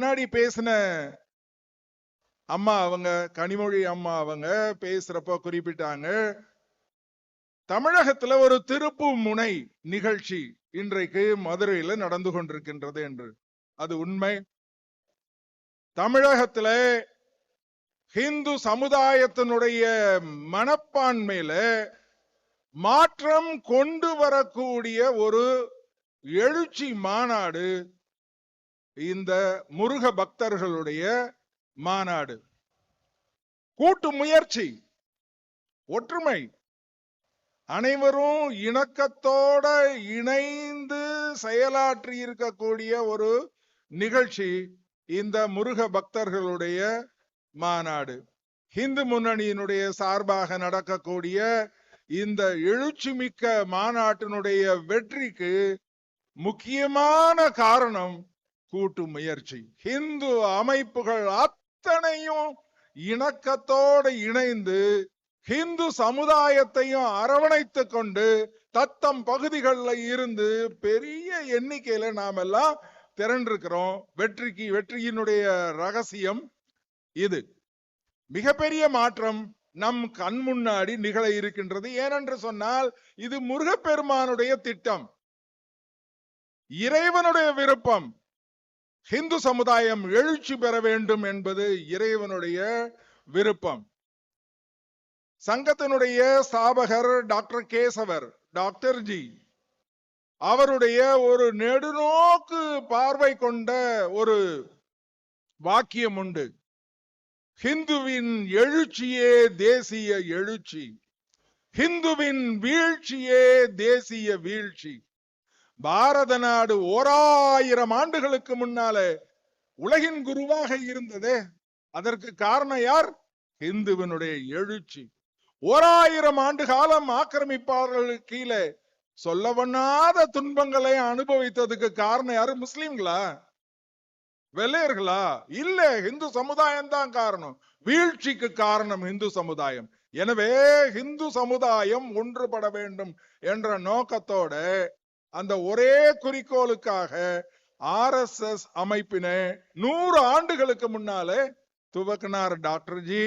முன்னாடி பேசின அம்மா அவங்க கனிமொழி அம்மா அவங்க பேசுறப்ப குறிப்பிட்டாங்க, தமிழகத்துல ஒரு திருப்பு முனை நிகழ்ச்சி இன்றைக்கு மதுரையில நடந்து கொண்டிருக்கின்றது என்று. அது உண்மை. தமிழகத்துல ஹிந்து சமுதாயத்தினுடைய மனப்பான்மையில மாற்றம் கொண்டு வரக்கூடிய ஒரு எழுச்சி மாநாடு இந்த முருக பக்தர்களுடைய மாநாடு. கூட்டு முயற்சி, ஒற்றுமை, அனைவரும் இணக்கத்தோட இணைந்து செயலாற்றி இருக்கக்கூடிய ஒரு நிகழ்ச்சி இந்த முருக பக்தர்களுடைய மாநாடு. இந்து முன்னணியினுடைய சார்பாக நடக்கக்கூடிய இந்த எழுச்சி மிக்க மாநாட்டினுடைய வெற்றிக்கு முக்கியமான காரணம் கூட்டு முயற்சி. இந்து அமைப்புகள் அத்தனையும் இணக்கத்தோடு இணைந்து இந்து சமுதாயத்தையும் அரவணைத்துக் கொண்டு தத்தம் பகுதிகளில் இருந்து பெரிய எண்ணிக்கையில நாம எல்லாம் திரண்டிருக்கிறோம். வெற்றியினுடைய ரகசியம் இது. மிகப்பெரிய மாற்றம் நம் கண் முன்னாடி நிகழ இருக்கின்றது. ஏனென்று சொன்னால் இது முருகப்பெருமானுடைய திட்டம், இறைவனுடைய விருப்பம். இந்து சமுதாயம் எழுச்சி பெற வேண்டும் என்பது இறைவனுடைய விருப்பம். சங்கத்தினுடைய ஸ்தாபகர் டாக்டர் கேசவர், டாக்டர் ஜி, அவருடைய ஒரு நெடுநோக்கு பார்வை கொண்ட ஒரு வாக்கியம் உண்டு. ஹிந்துவின் எழுச்சியே தேசிய எழுச்சி, ஹிந்துவின் வீழ்ச்சியே தேசிய வீழ்ச்சி. பாரத நாடு 1000 ஆண்டுகளுக்கு முன்னாலே உலகின் குருவாக இருந்ததே, அதற்கு காரணம் யார்? ஹிந்துவினுடைய எழுச்சி. 1000 ஆண்டு காலம் ஆக்கிரமிப்பாளர்களுக்கு கீழே சொல்லவண்ணாத துன்பங்களை அனுபவித்ததுக்கு காரணம் யாரு? முஸ்லிம்களா, வெள்ளையர்களா? இல்ல, இந்து சமுதாயம் தான் காரணம். வீழ்ச்சிக்கு காரணம் இந்து சமுதாயம். எனவே இந்து சமுதாயம் ஒன்றுபட வேண்டும் என்ற நோக்கத்தோட அந்த ஒரே குறிக்கோளுக்காக RSS அமைப்பினை 100 ஆண்டுகளுக்கு முன்னாலே துவக்கினார் டாக்டர் ஜி.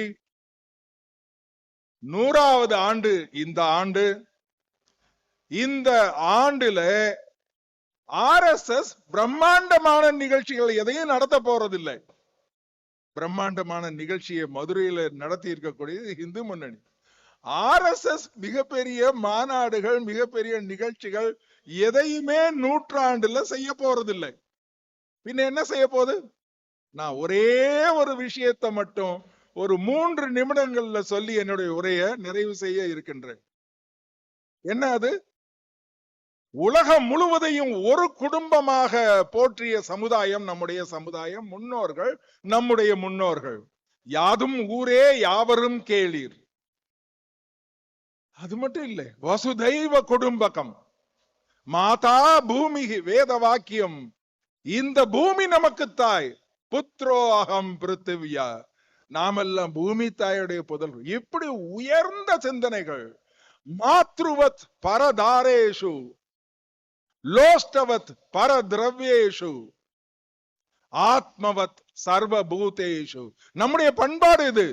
100வது ஆண்டு இந்த ஆண்டு. இந்த ஆண்டுல RSS பிரம்மாண்டமான நிகழ்ச்சிகள் எதையும் நடத்த போறதில்லை. பிரம்மாண்டமான நிகழ்ச்சியை மதுரையில நடத்தி இருக்கக்கூடியது இந்து முன்னணி. RSS மிகப்பெரிய மாநாடுகள், மிகப்பெரிய நிகழ்ச்சிகள் எதையுமே 100ஆண்டுல செய்ய போறதில்லை. பின்ன என்ன செய்ய போகுது? நான் ஒரே ஒரு விஷயத்தை மட்டும் ஒரு 3 நிமிடங்கள்ல சொல்லி என்னுடைய உரையை நிறைவு செய்ய இருக்கின்றேன். என்ன அது? உலகம் முழுவதையும் ஒரு குடும்பமாக போற்றிய சமுதாயம் நம்முடைய சமுதாயம். முன்னோர்கள், நம்முடைய முன்னோர்கள். யாதும் ஊரே யாவரும் கேளீர். அது மட்டும் இல்லை, வசுதைவ குடும்பகம், மாதா பூமி, வேத வாக்கியம். இந்த பூமி நமக்கு தாய். புத்ரோ அகம் பிருத்திவியா, நாமெல்லாம் பூமி தாயுடைய புதல்வர். இப்படி உயர்ந்த சிந்தனைகள். மாத்ருவத் பரதாரேஷு, லோஷ்டவத் பரத்ரவ்யேஷு, ஆத்மவத் சர்வபூதேஷு. நம்முடைய பண்பாடு இது.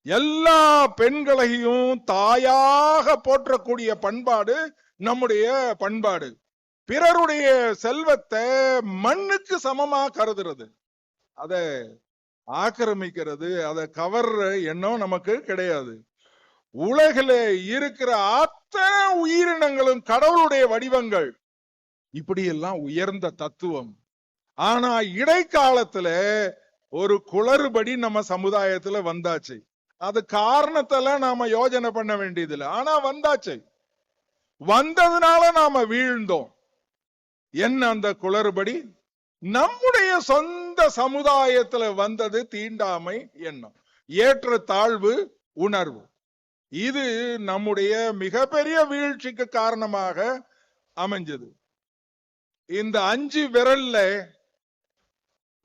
எல்லா பெண்களையும் தாயாக போற்றக்கூடிய பண்பாடு நம்முடைய பண்பாடு. பிறருடைய செல்வத்தை மண்ணுக்கு சமமா கருதுறது, அதை ஆக்கிரமிக்கிறது, அதை கவர்ற எண்ணம் நமக்கு கிடையாது. உலகில இருக்கிற அத்தனை உயிரினங்களும் கடவுளுடைய வடிவங்கள். இப்படி எல்லாம் உயர்ந்த தத்துவம். ஆனா இடைக்காலத்துல ஒரு குளறுபடி நம்ம சமுதாயத்துல வந்தாச்சு. அது காரணத்தெல்லாம் நாம யோசனை பண்ண வேண்டியதில்லை. ஆனா வந்தாச்சு. வந்ததுனால நாம வீழ்ந்தோம். என்ன அந்த குளறுபடி? நம்முடைய சொந்த சமுதாயத்துல வந்தது தீண்டாமை எண்ணம், ஏற்ற தாழ்வு உணர்வு. இது நம்முடைய மிகப்பெரிய வீழ்ச்சிக்கு காரணமாக அமைஞ்சது. இந்த 5 விரல்ல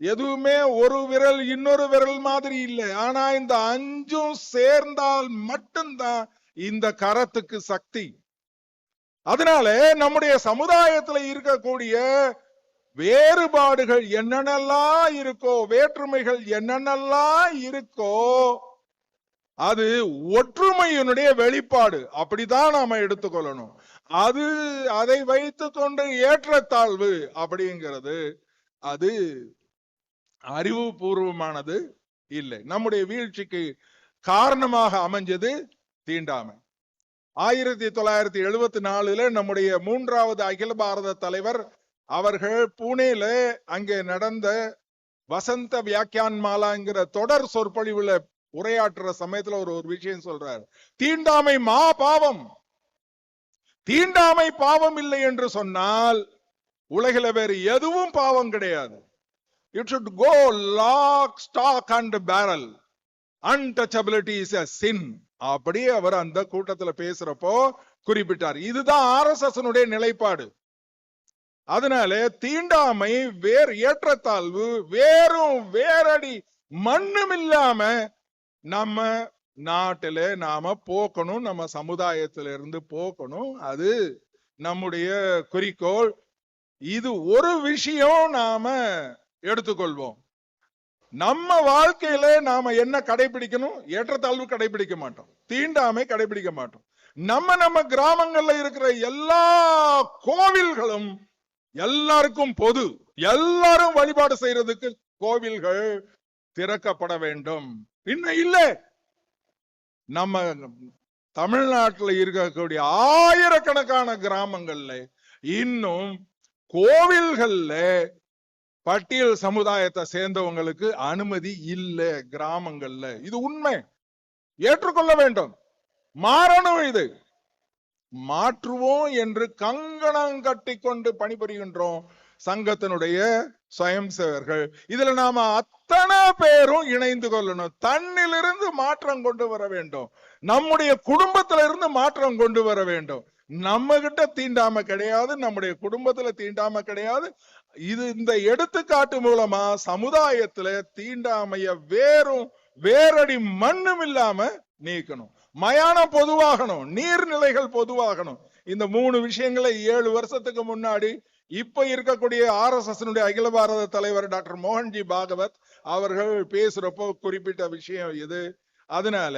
எதுவுமே ஒரு விரல் இன்னொரு விரல் மாதிரி இல்லை. ஆனா இந்த 5ம் சேர்ந்தால் மட்டும்தான் இந்த கரத்துக்கு சக்தி. அதனால நம்முடைய சமுதாயத்துல இருக்கக்கூடிய வேறுபாடுகள் என்னென்னலாம் இருக்கோ, வேற்றுமைகள் என்னென்னலாம் இருக்கோ, அது ஒற்றுமையினுடைய வெளிப்பாடு. அப்படிதான் நாம எடுத்துக்கொள்ளணும். அதை வைத்துக் கொண்டு ஏற்றத்தாழ்வு அப்படிங்கிறது அது அறிவுபூர்வமானது இல்லை. நம்முடைய வீழ்ச்சிக்கு காரணமாக அமைஞ்சது தீண்டாமை. 1974 நம்முடைய 3வது அகில பாரத தலைவர் அவர்கள் பூனேல அங்கே நடந்த வசந்த வியாக்கியான் மாலாங்கிற தொடர் சொற்பொழிவுல உரையாற்றுற சமயத்துல ஒரு விஷயம் சொல்றார். தீண்டாமை மா பாவம். தீண்டாமை பாவம் இல்லை என்று சொன்னால் உலகில வேறு எதுவும் பாவம் கிடையாது. It should go lock, stock and barrel. Untouchability is a sin. அப்படியே அவர் அந்த கூட்டத்துல பேசுறப்போ குறிப்பிட்டார். இதுதான் RSS நிலைப்பாடு. அதனால தீண்டாமை ஏற்றத்தாழ்வு வேறடி மண்ணும் இல்லாம நம்ம நாட்டில நாம போக்கணும், நம்ம சமுதாயத்திலிருந்து போக்கணும். அது நம்முடைய குறிக்கோள். இது ஒரு விஷயம் நாம எடுத்துக்கொள்வோம். நம்ம வாழ்க்கையில நாம என்ன கடைபிடிக்கணும்? ஏற்றத்தாழ்வு கடைபிடிக்க மாட்டோம், தீண்டாமை கடைபிடிக்க மாட்டோம். நம்ம கிராமங்கள்ல இருக்கிற எல்லா கோவில்களும் எல்லாருக்கும் பொது. எல்லாரும் வழிபாடு செய்யறதுக்கு கோவில்கள் திறக்கப்பட வேண்டும். இன்னும் இல்ல, நம்ம தமிழ்நாட்டில் இருக்கக்கூடிய ஆயிரக்கணக்கான கிராமங்கள்ல இன்னும் கோவில்கள்ல பட்டியல் சமுதாயத்தை சேர்ந்தவங்களுக்கு அனுமதி இல்லை கிராமங்கள்ல. இது உண்மை, ஏற்றுக்கொள்ள வேண்டும். மாறணும். இது மாற்றுவோம் என்று கங்கணம் கட்டி கொண்டு பணிபுரிகின்றோம் சங்கத்தினுடைய சுயம் சேவர்கள். இதுல நாம அத்தனை பேரும் இணைந்து கொள்ளணும். தன்னிலிருந்து மாற்றம் கொண்டு வர வேண்டும். நம்முடைய குடும்பத்திலிருந்து மாற்றம் கொண்டு வர வேண்டும். நம்ம கிட்ட தீண்டாமை கிடையாது, நம்முடைய குடும்பத்துல தீண்டாமை கிடையாது. இந்த எடுத்துக்காட்டு மூலமா சமுதாயத்துல தீண்டாமைய வேறடி மண்ணும் இல்லாம நீக்கணும். மயானம் பொதுவாகணும், நீர்நிலைகள் பொதுவாகணும். இந்த 3 விஷயங்களை 7 வருஷத்துக்கு முன்னாடி இப்ப இருக்கக்கூடிய RSS அகில பாரத தலைவர் டாக்டர் மோகன்ஜி பாகவத் அவர்கள் பேசுறப்போ குறிப்பிட்ட விஷயம் இது. அதனால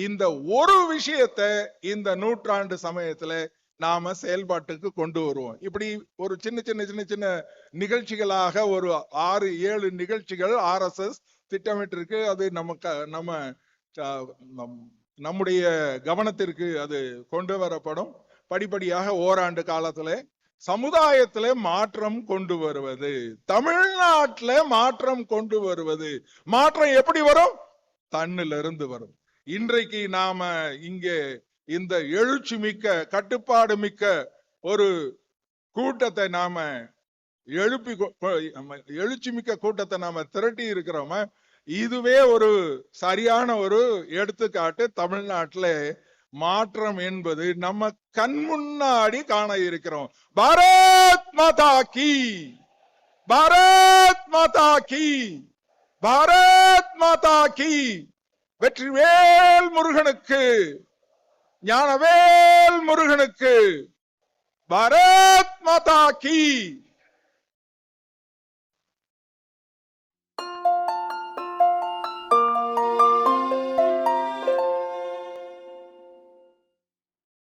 இந்த ஒரு விஷயத்தை இந்த நூற்றாண்டு சமயத்துல நாம செயல்பாட்டுக்கு கொண்டு வருவோம். இப்படி ஒரு சின்ன நிகழ்ச்சிகளாக ஒரு 6-7 நிகழ்ச்சிகள் RSS திட்டமிட்டிருக்கு. அது நம்முடைய கவனத்திற்கு அது கொண்டு வரப்படும். படிப்படியாக ஓராண்டு காலத்துல சமுதாயத்துல மாற்றம் கொண்டு வருவது, தமிழ்நாட்டுல மாற்றம் கொண்டு வருவது. மாற்றம் எப்படி வரும்? தன்னிலிருந்து வரும். இன்றைக்கு நாம இங்கே இந்த எழுச்சி மிக்க, கட்டுப்பாடு மிக்க ஒரு கூட்டத்தை நாம எழுச்சி மிக்க கூட்டத்தை நாம திரட்டி இருக்கிறோம, இதுவே ஒரு சரியான ஒரு எடுத்துக்காட்டு. தமிழ்நாட்டுல மாற்றம் என்பது நம்ம கண் முன்னாடி காண இருக்கிறோம். பாரத் மாதா கி, பாரத் மாதா கி, பாரத் மாதா கி. வெற்றிவேல் முருகனுக்கு, ஞானவேல் முருகனுக்கு. பாரத் மாதா கி.